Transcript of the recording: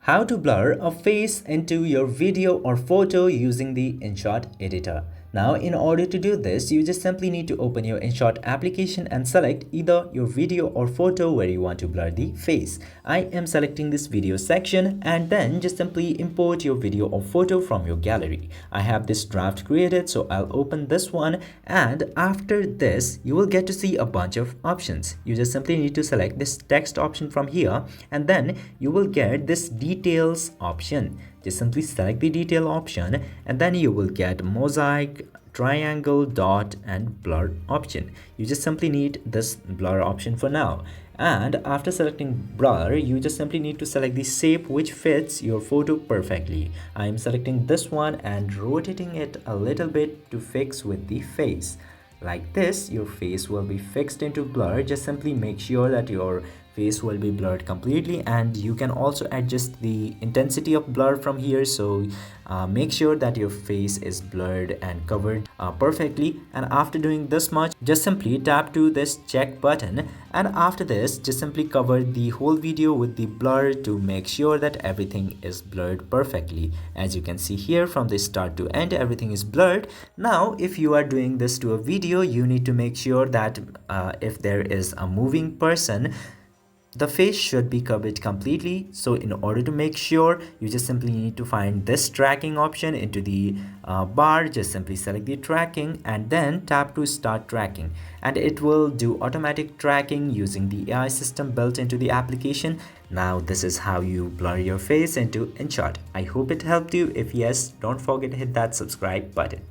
How to blur a face into your video or photo using the InShot editor. Now, in order to do this, you just simply need to open your InShot application and select either your video or photo where you want to blur the face. I am selecting this video section, and then just simply import your video or photo from your gallery. I have this draft created, so I'll open this one, and after this, you will get to see a bunch of options. You just simply need to select this text option from here, and then you will get this details option. Just simply select the detail option, and then you will get mosaic, triangle, dot, and blur option. You just simply need this blur option for now. And after selecting blur, you just simply need to select the shape which fits your photo perfectly. I am selecting this one and rotating it a little bit to fix with the face. Like this, your face will be fixed into blur. Just simply make sure that your face will be blurred completely, and you can also adjust the intensity of blur from here, so make sure that your face is blurred and covered perfectly. And after doing this much, just simply tap to this check button, and after this just simply cover the whole video with the blur to make sure that everything is blurred perfectly. As you can see here, from the start to end, everything is blurred. Now if you are doing this to a video, you need to make sure that if there is a moving person, the face should be covered completely. So in order to make sure, you just simply need to find this tracking option into the bar. Just simply select the tracking and then tap to start tracking, and it will do automatic tracking using the AI system built into the application. Now this is how you blur your face into InShot. I hope it helped you. If yes, don't forget to hit that subscribe button.